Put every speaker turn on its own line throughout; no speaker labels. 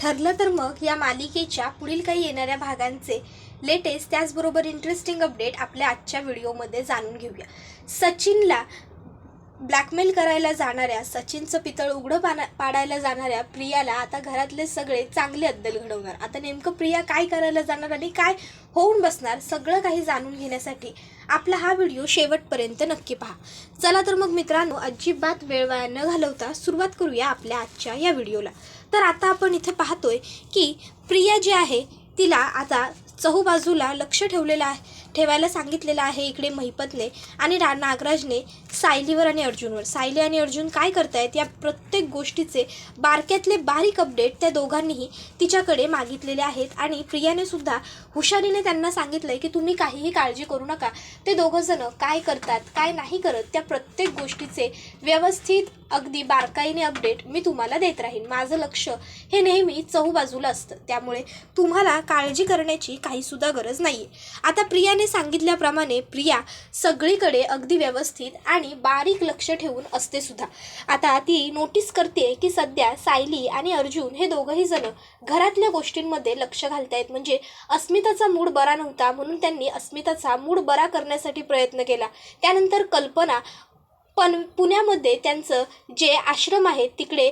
ठरलं तर मग या मालिकेच्या पुढील काही येणाऱ्या भागांचे लेटेस्ट त्याचबरोबर इंटरेस्टिंग अपडेट आपल्या आजच्या व्हिडिओमध्ये जाणून घेऊया। सचिनला ब्लॅकमेल करायला जाणाऱ्या, सचिनचं पितळ उघडं पाडायला जाणाऱ्या प्रियाला आता घरातले सगळे चांगले अद्दल घडवणार। आता नेमकं प्रिया काय करायला जाणार आणि काय होऊन बसणार सगळं काही जाणून घेण्यासाठी आपला हा व्हिडिओ शेवटपर्यंत नक्की पहा। चला तर मग मित्रांनो, अजिबात वेळ वाया न घालवता सुरुवात करूया आपल्या आजच्या या व्हिडिओला। तर आता आपण इथे पाहतोय की प्रिया जी आहे तिला आता चहूबाजूला लक्ष ठेवायला सांगितलेलं आहे इकडे महिपतने आणि नागराजने सायलीवर आणि अर्जुनवर। सायली आणि अर्जुन काय करतायत या प्रत्येक गोष्टीचे बारक्यातले बारीक अपडेट त्या दोघांनीही तिच्याकडे मागितलेले आहेत आणि प्रियाने सुद्धा हुशारीने त्यांना सांगितलंय की तुम्ही काहीही काळजी करू नका, ते दोघं जण काय करतात काय नाही करत त्या प्रत्येक गोष्टीचे व्यवस्थित अगदी बारकाईने अपडेट मी तुम्हाला देत राहीन। माझं लक्ष हे नेहमी चहूबाजूला असतं, त्यामुळे तुम्हाला काळजी करण्याची काही सुद्धा गरज नाहीये। आता प्रियाने सांगितल्याप्रमाणे प्रिया सगळीकडे अगदी व्यवस्थित आणि बारीक लक्ष ठेवून असते सुद्धा। आता ती नोटीस करते की सध्या सायली आणि अर्जुन हे दोघंही जण घरातल्या गोष्टींमध्ये लक्ष घालतायत। म्हणजे अस्मिताचा मूड बरा नव्हता म्हणून त्यांनी अस्मिताचा मूड बरा करण्यासाठी प्रयत्न केला। त्यानंतर कल्पना पण पुण्यामध्ये त्यांचं जे आश्रम आहे तिकडे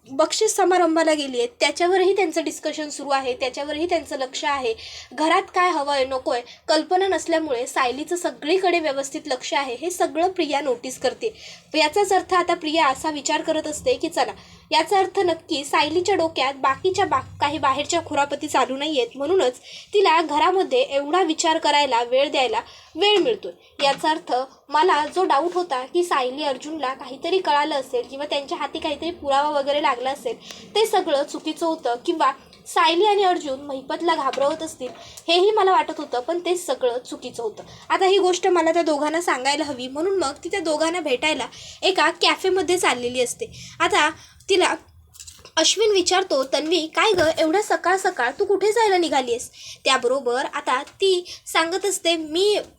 बक्षीस समारंभाला गेली आहे, त्याच्यावरही त्यांचं डिस्कशन सुरू आहे, त्याच्यावरही त्यांचं लक्ष आहे। घरात काय हवं आहे नको आहे कल्पना नसल्यामुळे सायलीचं सगळीकडे व्यवस्थित लक्ष आहे, हे सगळं प्रिया नोटीस करते। याचाच अर्थ आता प्रिया असा विचार करत असते की चला, याचा अर्थ नक्की सायलीच्या डोक्यात बाकीच्या काही बाहेरच्या खुरापती चालू नाही आहेत, म्हणूनच तिला घरामध्ये एवढा विचार करायला द्यायला वेळ मिळतोय। याचा अर्थ मला जो डाऊट होता की सायली अर्जुनला काहीतरी कळालं असेल किंवा त्यांच्या हाती काहीतरी पुरावा वगैरे लागला असेल, ते सगळं चुकीचं होतं किंवा सायली आणि अर्जुन महिपतला घाबरवत असतील हेही मला वाटत होतं, पण ते सगळं चुकीचं होतं। आता ही गोष्ट मला त्या दोघांना सांगायला हवी, म्हणून मग ती त्या दोघांना भेटायला एका कॅफेमध्ये चाललेली असते। आता तिला अश्विन विचारतो, तन्वी काय ग एवढ्या सकाळ सकाळ तू कुठे जायला निघालीस? त्याबरोबर आता ती सांगत असते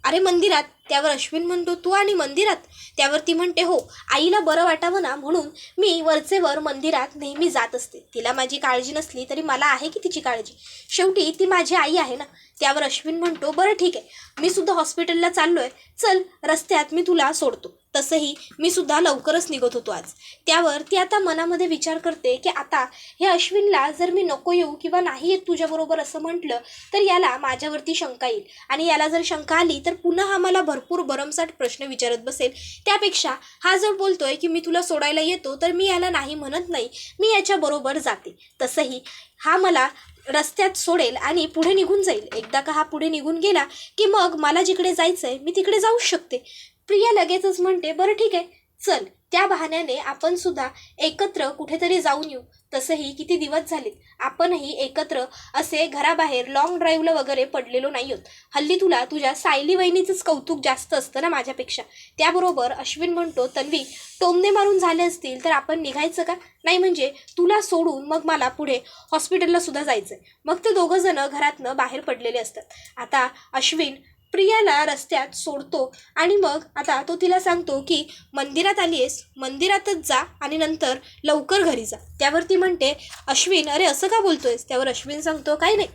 अरे मंदिरात। त्यावर अश्विन म्हणतो तू आणि मंदिरात? त्यावर ती म्हणते हो, आईला बरं वाटावं ना म्हणून मी वरचेवर मंदिरात नेहमी जात असते। तिला माझी काळजी नसली तरी मला आहे की तिची काळजी, शेवटी ती माझी आई आहे ना। त्यावर अश्विन म्हणतो बरं ठीक आहे, मी सुद्धा हॉस्पिटलला चाललोय, चल रस्त्यात मी तुला सोडतो। तसंही मी सुद्धा लवकरच निघत होतो आज। त्यावर ती आता मनामध्ये विचार करते की आता हे अश्विनला जर मी नको येऊ किंवा नाही येत तुझ्याबरोबर असं म्हटलं तर याला माझ्यावरती शंका येईल आणि याला जर शंका आली तर पुन्हा हा मला भरपूर भरमसाठ प्रश्न विचारत बसेल। त्यापेक्षा हा जर बोलतोय की मी तुला सोडायला येतो तर मी याला नाही म्हणत नाही, मी याच्याबरोबर जाते। तसंही हा मला रस्त्यात सोडेल आणि पुढे निघून जाईल। एकदा का हा पुढे निघून गेला की मग मला जिकडे जायचंय मी तिकडे जाऊ शकते। प्रिया लगेचच म्हणते बरं ठीक आहे, चल त्या बहाण्याने आपण सुद्धा एकत्र कुठेतरी जाऊन येऊ। तसंही किती दिवस झालेत आपणही एकत्र असे घराबाहेर लॉंग ड्राईव्हला वगैरे पडलेलो नाही आहोत। हल्ली तुला तुझ्या सायली वहिनीचंच कौतुक जास्त असतं ना माझ्यापेक्षा। त्याबरोबर अश्विन म्हणतो तन्वी टोमणे मारून झाले असतील तर आपण निघायचं का? नाही म्हणजे तुला सोडून मग मला पुढे हॉस्पिटलला सुद्धा जायचंय। मग ते दोघं जण घरातनं बाहेर पडलेले असतात। आता अश्विन प्रियाला रस्त्यात सोडतो आणि मग आता तो तिला सांगतो की मंदिरात आलीयस, मंदिरातच जा आणि नंतर लवकर घरी जा। त्यावर ती म्हणते अश्विन अरे असं का बोलतोयस? त्यावर अश्विन सांगतो काही नाही,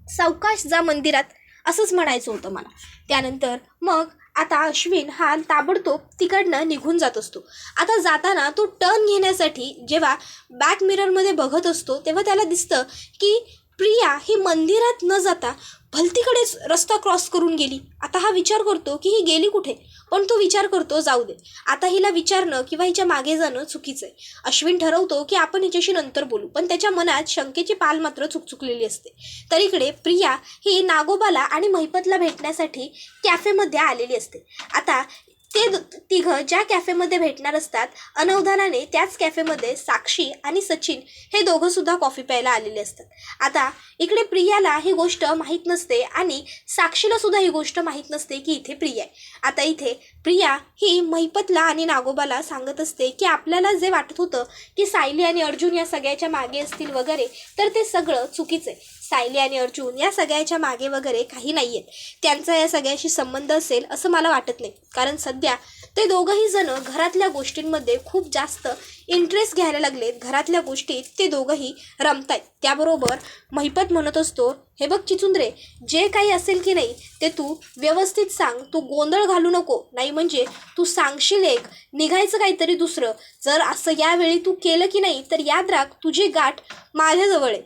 सावकाश जा मंदिरात, असंच म्हणायचं होतं मला। त्यानंतर मग आता अश्विन हा ताबडतोब तिकडनं निघून जात असतो। आता जाताना तो टर्न घेण्यासाठी जेव्हा बॅक मिररमध्ये बघत असतो तेव्हा त्याला दिसतं की प्रिया ही मंदिरात न जाता भलतीकडेच रस्ता क्रॉस करून गेली। आता हा विचार करतो की ही गेली कुठे, पण तो विचार करतो जाऊ दे, आता हिला विचारणं किंवा हिच्या मागे जाणं चुकीचं आहे। अश्विन ठरवतो की आपण हिच्याशी नंतर बोलू, पण त्याच्या मनात शंकेची पाल मात्र चुकचुकलेली असते। तर इकडे प्रिया ही नागोबाला आणि महिपतला भेटण्यासाठी कॅफेमध्ये आलेली असते। आता ते तिघं ज्या कॅफेमध्ये भेटणार असतात अनवधानाने त्याच कॅफेमध्ये साक्षी आणि सचिन हे दोघं सुद्धा कॉफी प्यायला आलेले असतात। आता इकडे प्रियाला ही गोष्ट माहीत नसते आणि साक्षीला सुद्धा ही गोष्ट माहीत नसते की इथे प्रिया आहे। आता इथे प्रिया ही महिपतला आणि नागोबाला सांगत असते की आपल्याला जे वाटत होतं की सायली आणि अर्जुन या सगळ्याच्या मागे असतील वगैरे, तर ते सगळं चुकीचं आहे। सायली आणि अर्जुन या सगळ्याच्या मागे वगैरे काही नाही आहेत. त्यांचा या सगळ्याशी संबंध असेल असं मला वाटत नाही, कारण सध्या ते दोघंही जण घरातल्या गोष्टींमध्ये खूप जास्त इंटरेस्ट घ्यायला लागलेत. घरातल्या गोष्टीत ते दोघंही रमतायत. त्याबरोबर महिपत म्हणत असतो, हे बघ चिचुंद्रे, जे काही असेल की नाही ते तू व्यवस्थित सांग, तू गोंधळ घालू नको, नाही म्हणजे तू सांगशील एक, निघायचं काहीतरी दुसरं. जर असं यावेळी तू केलं की नाही तर याद राख, तुझी गाठ माझ्याजवळ आहे.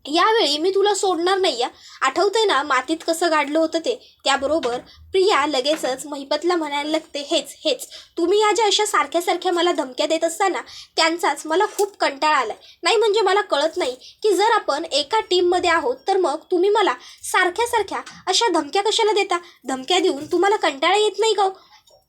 यावेळी मी तुला सोडणार नाही या. आठवतंय ना मातीत कसं गाडलं होतं ते. त्याबरोबर प्रिया लगेचच महिपतला म्हणायला लागते, हेच तुम्ही या ज्या अशा सारख्या सारख्या मला धमक्या देत असताना त्यांचाच मला खूप कंटाळा आलाय. नाही म्हणजे मला कळत नाही की जर आपण एका टीममध्ये आहोत तर मग तुम्ही मला सारख्या सारख्या अशा धमक्या कशाला देता. धमक्या देऊन तुम्हाला कंटाळा येत नाही का?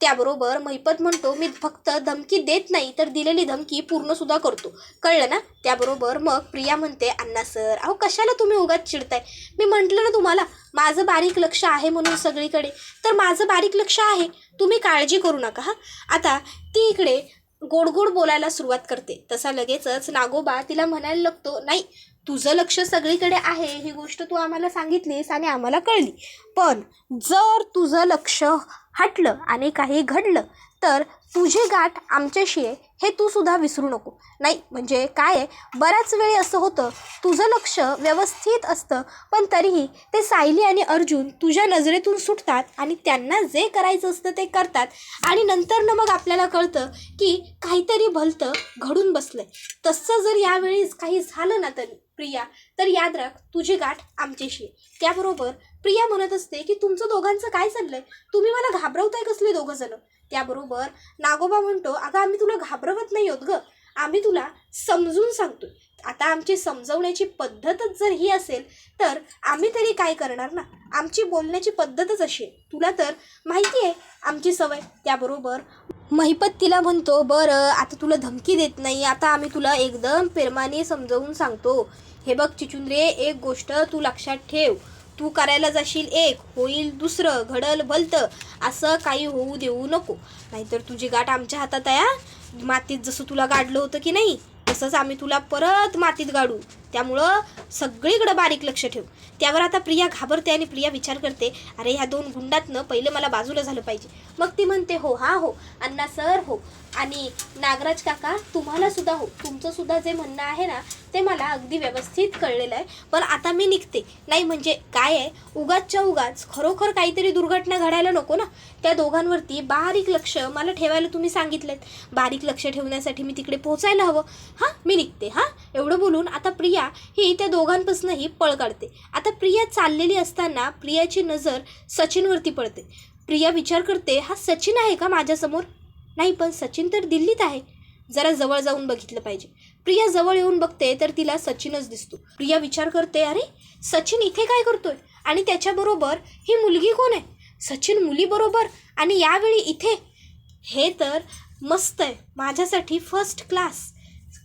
त्याबरोबर महिपत म्हणतो, मी फक्त धमकी देत नाही तर दिलेली धमकी पूर्णसुद्धा करतो, कळलं ना. त्याबरोबर मग प्रिया म्हणते, अण्णा सर, अहो कशाला तुम्ही उगाच चिडताय. मी म्हटलं ना तुम्हाला माझं बारीक लक्ष आहे म्हणून सगळीकडे, तर माझं बारीक लक्ष आहे, तुम्ही काळजी करू नका. हा आता ती इकडे गोड गोड बोलायला सुरुवात करते. तसा लगेचच नागोबा तिला म्हणायला लागतो, नाही तुझं लक्ष सगळीकडे आहे ही गोष्ट तू आम्हाला सांगितलीस आणि आम्हाला कळली, पण जर तुझं लक्ष हटलं आणि काही घडलं तर तुझी गाठ आमच्याशी आहे हे तू सुद्धा विसरू नको. नाही म्हणजे काय आहे, बऱ्याच वेळी असं होतं तुझं लक्ष व्यवस्थित असतं पण तरीही ते सायली आणि अर्जुन तुझ्या नजरेतून सुटतात आणि त्यांना जे करायचं असतं ते करतात आणि नंतर ना मग आपल्याला कळतं की काहीतरी भलतं घडून बसलंय. तसं जर यावेळी काही झालं ना तर प्रिया, तर याद राख तुझी गाठ आमच्याशी आहे. त्याबरोबर प्रिया म्हणत असते की तुमचं दोघांचं काय चाललंय, तुम्ही मला घाबरवताय कसले दोघं जण. त्याबरोबर नागोबा म्हणतो, अगं आम्ही तुला घाबरवत नाही होत गं, आम्ही तुला समजून सांगतोय. आता आमची समजवण्याची पद्धतच जर ही असेल तर आम्ही तरी काय करणार ना, आमची बोलण्याची पद्धतच अशी आहे, तुला तर माहिती आहे आमची सवय. त्याबरोबर महिपत तिला म्हणतो, बरं आता तुला धमकी देत नाही, आता आम्ही तुला एकदम प्रेमाने समजावून सांगतो. हे बघ चिचुंद्रे, एक गोष्ट तू लक्षात ठेव, तू करायला जाशील एक, होईल दुसरं, घडल भलतं, असं काही होऊ देऊ नको, नाहीतर तुझी गाठ आमच्या हातात आहे. मातीत जसं तुला गाडलं होतं की नाही तसंच आम्ही तुला परत मातीत गाडू, त्यामुळं सगळीकडं बारीक लक्ष ठेव. त्यावर आता प्रिया घाबरते आणि प्रिया विचार करते, अरे ह्या दोन गुंडातनं पहिलं मला बाजूला झालं पाहिजे. मग ती म्हणते, हो अण्णा सर हो, आणि नागराज काका तुम्हाला सुद्धा हो, तुमचं सुद्धा जे म्हणणं आहे ना ते मला अगदी व्यवस्थित कळलेलं आहे, पण आता मी निघते. नाही म्हणजे काय आहे, उगाचच्या उगाच खरोखर काहीतरी दुर्घटना घडायला नको ना. त्या दोघांवरती बारीक लक्ष मला ठेवायला तुम्ही सांगितलेत, बारीक लक्ष ठेवण्यासाठी मी तिकडे पोहोचायला हवं. मी निघते. एवढं बोलून आता प्रिया ही त्या दोघांपासूनही पळ काढते. आता प्रिया चाललेली असताना प्रियाची नजर सचिनवरती पडते. प्रिया विचार करते, हा सचिन आहे का माझ्यासमोर. नाही पण सचिन तर दिल्लीत आहे, जरा जवळ जाऊन बघितलं पाहिजे. प्रिया जवळ येऊन बघते तर तिला सचिनच दिसतो. प्रिया विचार करते, अरे सचिन इथे काय करतोय आणि त्याच्याबरोबर ही मुलगी कोण आहे. सचिन मुलीबरोबर आणि यावेळी इथे, हे तर मस्त आहे, माझ्यासाठी फर्स्ट क्लास.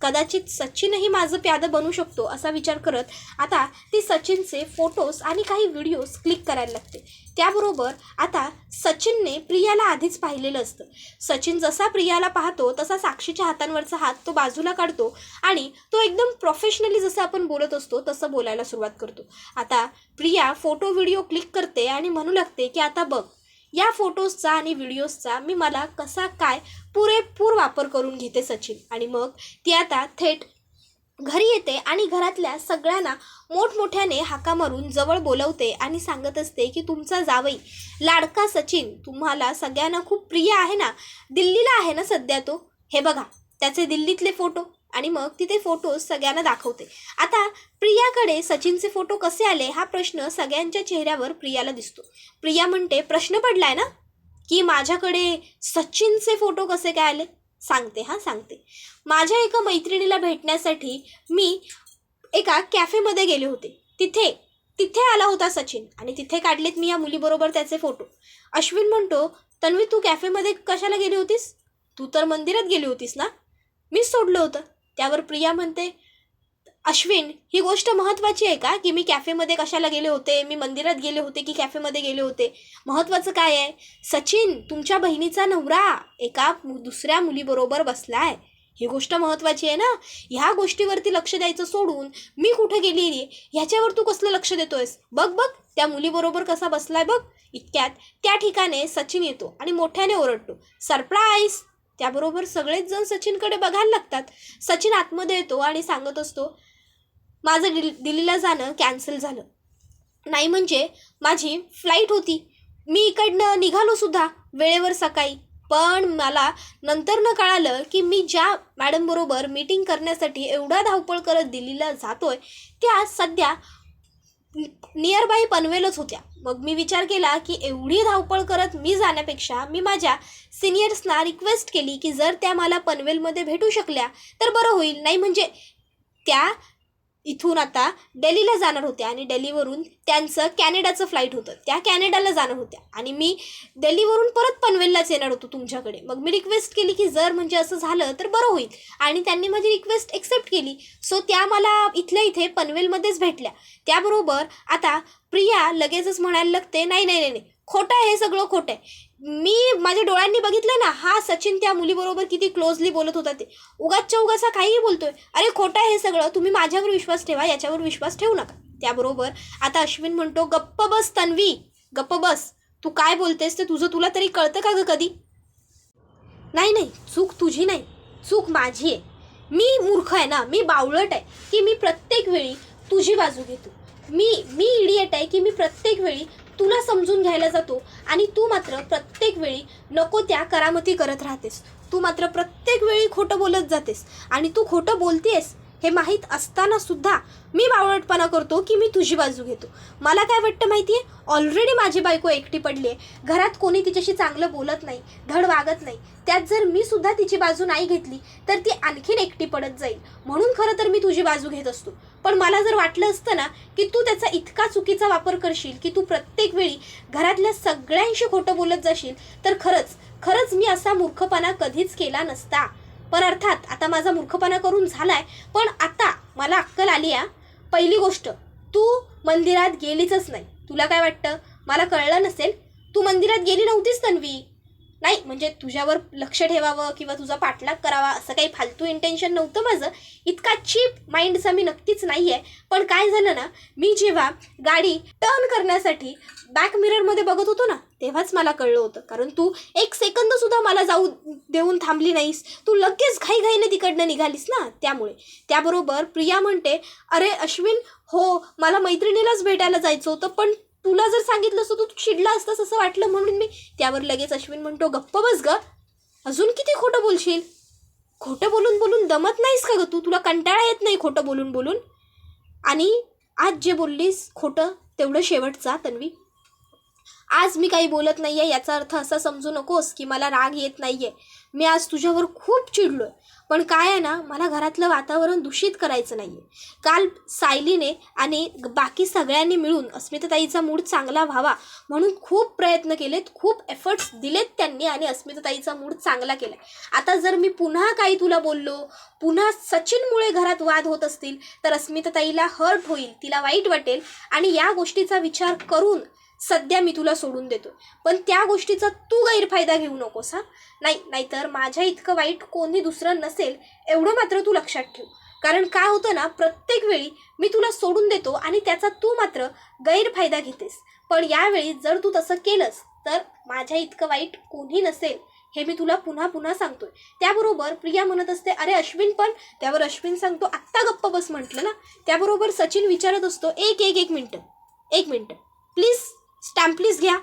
कदाचित सचिनही माझं प्यादं बनू शकतो असा विचार करत आता ती सचिनचे फोटोज आणि काही व्हिडिओज क्लिक करायला लागते. त्याबरोबर आता सचिनने प्रियाला आधीच पाहिलेलं असतं. सचिन जसा प्रियाला पाहतो तसा साक्षीच्या हातांवरचा हात तो बाजूला काढतो आणि तो एकदम प्रोफेशनली जसं आपण बोलत असतो तसं बोलायला सुरुवात करतो. आता प्रिया फोटो व्हिडिओ क्लिक करते आणि म्हणू लागते की आता बघ, या फोटोजचा आणि व्हिडिओजचा मी मला कसा काय पुरेपूर वापर करून घेते सचिन. आणि मग ती आता थेट घरी येते आणि घरातल्या सगळ्यांना मोठमोठ्याने हाका मारून जवळ बोलवते आणि सांगत असते की तुमचा जावई लाडका सचिन तुम्हाला सगळ्यांना खूप प्रिय आहे ना, दिल्लीला आहे ना सध्या तो, हे बघा त्याचे दिल्लीतले फोटो. आणि मग तिथे फोटोज सगळ्यांना दाखवते. आता प्रियाकडे सचिनचे फोटो कसे आले हा प्रश्न सगळ्यांच्या चेहऱ्यावर प्रियाला दिसतो. प्रिया म्हणते, प्रश्न पडलाय ना की माझ्याकडे सचिनचे फोटो कसे काय आले. सांगते. माझ्या एका मैत्रिणीला भेटण्यासाठी मी एका कॅफेमध्ये गेले होते, तिथे आला होता सचिन आणि तिथे काढलेत मी या मुलीबरोबर त्याचे फोटो. अश्विन म्हणतो, तन्वी तू कॅफेमध्ये कशाला गेली होतीस, तू तर मंदिरात गेली होतीस ना, मीच सोडलं होतं. त्यावर प्रिया म्हणते, अश्विन ही गोष्ट महत्त्वाची आहे का की मी कॅफेमध्ये कशाला गेले होते, मी मंदिरात गेले होते की कॅफेमध्ये गेले होते, महत्त्वाचं काय आहे, सचिन तुमच्या बहिणीचा नवरा एका दुसऱ्या मुलीबरोबर बसलाय, ही गोष्ट महत्त्वाची आहे ना. ह्या गोष्टीवरती लक्ष द्यायचं सोडून मी कुठे गेली ह्याच्यावर तू कसलं लक्ष देतोयस? बघ बघ त्या मुलीबरोबर कसा बसलाय बघ. इतक्यात त्या ठिकाणी सचिन येतो आणि मोठ्याने ओरडतो, सरप्राईज. त्याबरोबर सगळेच जण सचिनकडे बघायला लागतात. सचिन आतमध्ये येतो आणि सांगत असतो, माझं दिल्लीला जाणं कॅन्सल झालं. नाही म्हणजे माझी फ्लाईट होती, मी इकडनं निघालो सुद्धा वेळेवर सकाळी, पण मला नंतर न कळालं की मी ज्या मॅडमबरोबर मीटिंग करण्यासाठी एवढा धावपळ करत दिल्लीला जातोय त्या सध्या नियर बाय पनवेलच होत्या. मग मी विचार केला की एवढी धावपळ करत मी जाण्यापेक्षा मी माझ्या सिनियर्सना रिक्वेस्ट केली की जर त्या मला पनवेलमध्ये भेटू शकल्या तर बरं होईल. नाही म्हणजे त्या इथून आता दिल्लीला जाणार होत्या आणि दिल्लीवरून त्यांचं कॅनडाचं फ्लाईट होतं, त्या कॅनडाला जाणार होत्या आणि मी दिल्लीवरून परत पनवेललाच येणार होतो तुमच्याकडे. मग मी रिक्वेस्ट केली की जर म्हणजे असं झालं तर बरं होईल आणि त्यांनी माझी रिक्वेस्ट एक्सेप्ट केली. सो त्या मला इथल्या इथे पनवेलमध्येच भेटल्या. त्याबरोबर आता प्रिया लगेचच म्हणायला लागते, नाही नाही नाही, खोटं आहे, हे सगळं खोटं आहे. मी माझ्या डोळ्यांनी बघितलं ना, हा सचिन त्या मुलीबरोबर किती क्लोजली बोलत होता, ते उगाचच्या उगाचा काहीही बोलतोय. अरे खोटं आहे हे सगळं, तुम्ही माझ्यावर विश्वास ठेवा, याच्यावर विश्वास ठेवू नका. त्याबरोबर आता अश्विन म्हणतो, गप्प बस तन्वी, गप्प बस, तू काय बोलतेस ते तुला तरी कळतं का ग कधी? नाही नाही, चूक तुझी नाही, चूक माझी आहे. मी मूर्ख आहे ना, मी बावळट आहे की मी प्रत्येक वेळी तुझी बाजू घेतो. मी इडियट आहे की मी प्रत्येक वेळी तुला समजून घ्यायला जातो आणि तू मात्र प्रत्येक वेळी नको त्या करामती करत राहतेस. तू मात्र प्रत्येक वेळी खोटं बोलत जातेस आणि तू खोटं बोलतेस हे माहीत असताना सुद्धा मी बावळटपणा करतो की मी तुझी बाजू घेतो. मला काय वाटतं माहिती आहे, ऑलरेडी माझी बायको एकटी पडली आहे, घरात कोणी तिच्याशी चांगलं बोलत नाही, धड वागत नाही. त्यात जर मी सुद्धा तिची बाजू नाही घेतली तर ती आणखीन एकटी पडत जाईल. म्हणून खरं तर मी तुझी बाजू घेत असतो. पण मला जर वाटलं असतं ना की तू त्याचा इतका चुकीचा वापर करशील की तू प्रत्येक वेळी घरातल्या सगळ्यांशी खोटं बोलत जाशील तर खरंच मी असा मूर्खपणा कधीच केला नसता. पण अर्थात आता माझा मूर्खपणा करून झालाय, पण आता मला अक्कल आली आहे. पहिली गोष्ट, तू मंदिरात गेलीच नाही. तुला काय वाटतं मला कळलं नसेल? तू मंदिरात गेली नव्हतीस तन्वी. नाही म्हणजे तुझ्यावर लक्ष ठेवावं किंवा तुझा पाठलाग करावा असं काही फालतू इंटेन्शन नव्हतं माझं. इतका चीप माइंडचा मी नक्कीच नाही आहे. पण काय झालं ना, मी जेव्हा गाडी टर्न करण्यासाठी बॅक मिररमध्ये बघत होतो ना तेव्हाच मला कळलं होतं. कारण तू एक सेकंद सुद्धा मला जाऊ देऊन थांबली नाहीस, तू लगेच घाईघाईने तिकडनं निघालीस ना, त्यामुळे. त्याबरोबर प्रिया म्हणते, अरे अश्विन, हो मला मैत्रिणीलाच भेटायला जायचं होतं, पण तुला जर सांगितलं असतं तर तू चिडला असतास असं वाटलं म्हणून मी. त्यावर लगेच अश्विन म्हणतो, गप्प बस ग, अजून किती खोटं बोलशील? खोटं बोलून बोलून दमत नाहीस का ग तू? तुला कंटाळा येत नाही खोटं बोलून बोलून? आणि आज जे बोललीस खोटं तेवढं शेवटचा तन्वी. आज मी काही बोलत नाही आहे याचा अर्थ असा समजू नकोस की मला राग येत नाही आहे. मी आज तुझ्यावर खूप चिडलो आहे, पण काय आहे ना, मला घरातलं वातावरण दूषित करायचं नाही आहे. काल सायलीने आणि बाकी सगळ्यांनी मिळून अस्मिताताईचा मूड चांगला व्हावा म्हणून खूप प्रयत्न केलेत, खूप एफर्ट्स दिलेत त्यांनी आणि अस्मिताताईचा मूड चांगला केला. आता जर मी पुन्हा काही तुला बोललो, पुन्हा सचिनमुळे घरात वाद होत असतील तर अस्मिताताईला हर्ट होईल, तिला वाईट वाटेल आणि या गोष्टीचा विचार करून सध्या मी तुला सोडून देतो. पण त्या गोष्टीचा तू गैरफायदा घेऊ नकोस. नाहीतर माझ्या इतकं वाईट कोणी दुसरं नसेल एवढं मात्र तू लक्षात ठेव. कारण काय होतं ना, प्रत्येक वेळी मी तुला सोडून देतो आणि त्याचा तू मात्र गैरफायदा घेतेस. पण यावेळी जर तू तसं केलंस तर माझ्या इतकं वाईट कोणी नसेल हे मी तुला पुन्हा पुन्हा सांगतोय. त्याबरोबर प्रिया म्हणत असते, अरे अश्विन पण. त्यावर अश्विन सांगतो, आत्ता गप्प बस म्हटलं ना. त्याबरोबर सचिन विचारत असतो, एक मिनटं प्लीज, स्टॅम्प प्लीज घ्या.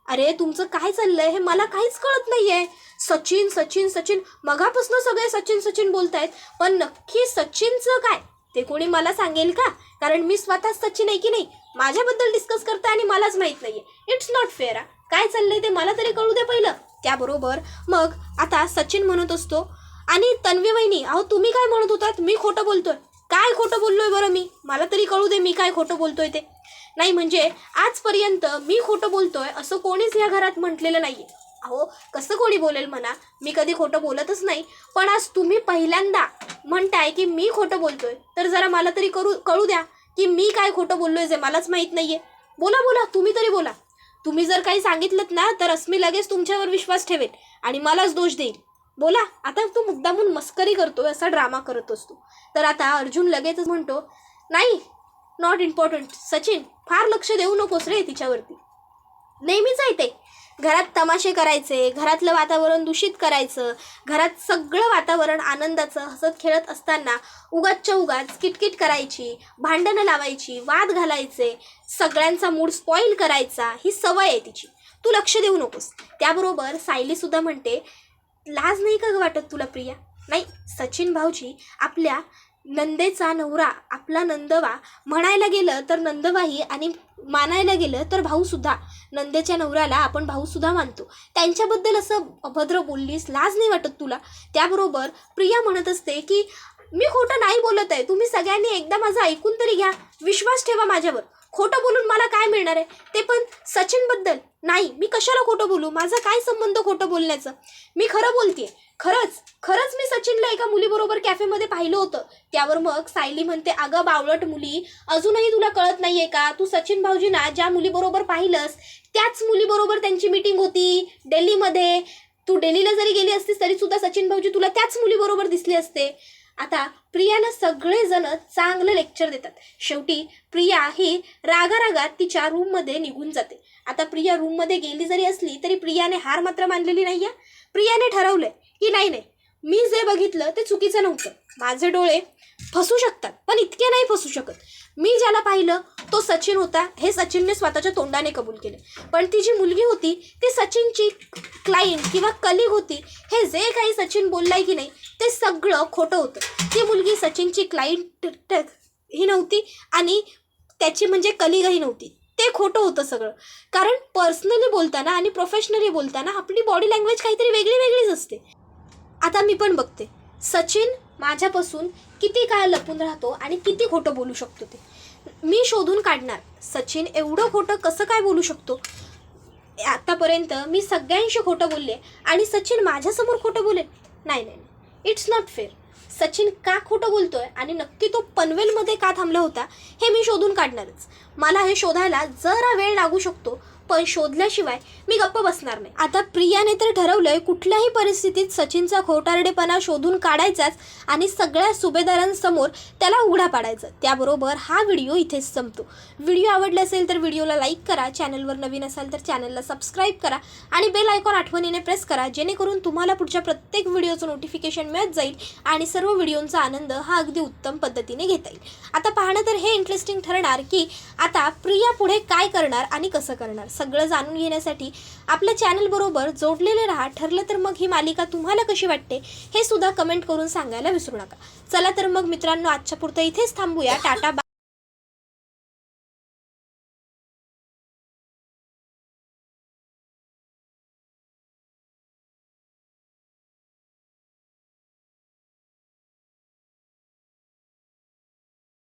अरे तुमचं काय चाललंय हे मला काहीच कळत नाही आहे. सचिन मगापासून सगळे सचिन बोलतायत, पण नक्की सचिनचं काय ते कोणी मला सांगेल का? कारण मी स्वतः सचिन आहे की नाही, माझ्याबद्दल डिस्कस करताय आणि मलाच माहीत नाही आहे. It's not fair. काय चाललंय ते मला तरी कळू दे पहिलं. त्याबरोबर मग आता सचिन म्हणत असतो, आणि तन्वी वहिनी, अहो तुम्ही काय म्हणत होतात मी खोटं बोलतोय? काय खोटं बोललोय बरं मी? मला तरी कळू दे मी काय खोटं बोलतोय ते. नाही म्हणजे आजपर्यंत मी खोटं बोलतोय असं कोणीच या घरात म्हटलेलं नाही आहे. अहो कसं कोणी बोलेल म्हणा, मी कधी खोटं बोलतच नाही. पण आज तुम्ही पहिल्यांदा म्हणताय की मी खोटं बोलतोय, तर जरा मला तरी कळू द्या की मी काय खोटं बोललोय जे मलाच माहीत नाही आहे. बोला, तुम्ही तरी बोला. तुम्ही जर काही सांगितलं ना तर अस्मी लगेच तुमच्यावर विश्वास ठेवेल आणि मलाच दोष देईल. बोला, आता तू मुद्दामून मस्करी करतोय, असा ड्रामा करत असतो. तर आता अर्जुन लगेचच म्हणतो, नाही, नॉट इम्पॉर्टंट. सचिन, फार लक्ष देऊ नकोस रे तिच्यावरती. नेहमीच आहे ते. घरात तमाशे करायचे, घरातलं वातावरण दूषित करायचं, घरात सगळं वातावरण आनंदाचं हसत खेळत असताना उगाचच्या उगाच किटकिट करायची, भांडणं लावायची, वाद घालायचे, सगळ्यांचा मूड स्पॉईल करायचा, ही सवय आहे तिची. तू लक्ष देऊ नकोस. त्याबरोबर सायलीसुद्धा म्हणते, लाज नाही का वाटत तुला प्रिया? नाही, सचिन भाऊजी आपल्या नंदेचा नवरा, आपला नंदवा म्हणायला गेलं तर नंदवाही आणि मानायला गेलं तर भाऊसुद्धा. नंदेच्या नवऱ्याला आपण भाऊसुद्धा मानतो. त्यांच्याबद्दल असं अभद्र बोललीस, लाज नाही वाटत तुला? त्याबरोबर प्रिया म्हणत असते की मी खोटं नाही बोलत आहे, तुम्ही सगळ्यांनी एकदा माझं ऐकून तरी घ्या, विश्वास ठेवा माझ्यावर. खोटं बोलून मला काय मिळणार आहे? ते पण सचिनबद्दल? नाही, मी कशाला खोटं बोलू? माझा काय संबंध खोटं बोलण्याचं? मी खरं बोलतेय. खरंच मी सचिनला एका मुलीबरोबर कॅफेमध्ये पाहिलं होतं. त्यावर मग सायली म्हणते, अगं बावळट मुली, अजूनही तुला कळत नाहीये का? तू सचिन भाऊजींना ज्या मुलीबरोबर पाहिलंस त्याच मुलीबरोबर त्यांची मीटिंग होती दिल्लीमध्ये. तू दिल्लीला जरी गेली असतीस तरी सुद्धा सचिन भाऊजी तुला त्याच मुलीबरोबर दिसले असते. आता प्रियाला सगळेजण चांगलं लेक्चर देतात. शेवटी प्रिया ही रागारागात तिच्या रूममध्ये निघून जाते. आता प्रिया रूममध्ये गेली जरी असली तरी प्रियाने हार मात्र मानलेली नाही आहे. प्रियाने ठरवलंय की नाही, मी जे बघितलं ते चुकीचं नव्हतं. माझे डोळे फसू शकतात पण इतके नाही फसू शकत. मी ज्याला पाहिलं तो सचिन होता, हे सचिनने स्वतःच्या तोंडाने कबूल केले. पण ती जी मुलगी होती ती सचिनची क्लायंट किंवा कलिग होती. हे जे काही सचिन बोललाय की नाही ते सगळं खोटं होतं. ती मुलगी सचिनची क्लायंट ही नव्हती आणि त्याची म्हणजे कलिगही नव्हती. ते खोटं होतं सगळं. कारण पर्सनली बोलताना आणि प्रोफेशनली बोलताना आपली बॉडी लँग्वेज काहीतरी वेगळीच असते. आता मी पण बघते सचिन माझ्यापासून किती काळ लपून राहतो आणि किती खोटं बोलू शकतो ते मी शोधून काढणार. सचिन एवढं खोटं कसं काय बोलू शकतो? आतापर्यंत मी सगळ्यांशी खोटं बोलले आणि सचिन माझ्यासमोर खोटं बोलेल? नाही, इट्स नॉट फेअर. सचिन का खोटं बोलतोय आणि नक्की तो पनवेलमध्ये का थांबला होता हे मी शोधून काढणारच. मला हे शोधायला जरा वेळ लागू शकतो पण शोधल्याशिवाय मी गप्प बसणार नाही. आता प्रियाने तर ठरवलंय कुठल्याही परिस्थितीत सचिनचा खोटारडेपणा शोधून काढायचाच आणि सगळ्या सुभेदारांसमोर त्याला उघडा पाडायचा. त्याबरोबर हा व्हिडिओ इथेच संपतो. व्हिडिओ आवडला असेल तर व्हिडिओला लाईक करा, चॅनलवर नवीन असाल तर चॅनलला सबस्क्राईब करा आणि बेल आयकॉन आठवणीने प्रेस करा, जेणेकरून तुम्हाला पुढच्या प्रत्येक व्हिडिओचं नोटिफिकेशन मिळत जाईल आणि सर्व व्हिडिओंचा आनंद हा अगदी उत्तम पद्धतीने घेता येईल. आता पाहणं तर हे इंटरेस्टिंग ठरणार की आता प्रिया पुढे काय करणार आणि कसं करणार. सगळं जाणून घेण्यासाठी आपल्या चॅनलबरोबर जोडलेले राहा. ठरलं तर मग ही मालिका तुम्हाला कशी वाटते हे सुद्धा कमेंट करून सांगायला विसरू नका. चला तर मग मित्रांनो, आजच्या पुरतं इथेच थांबूया. टाटा.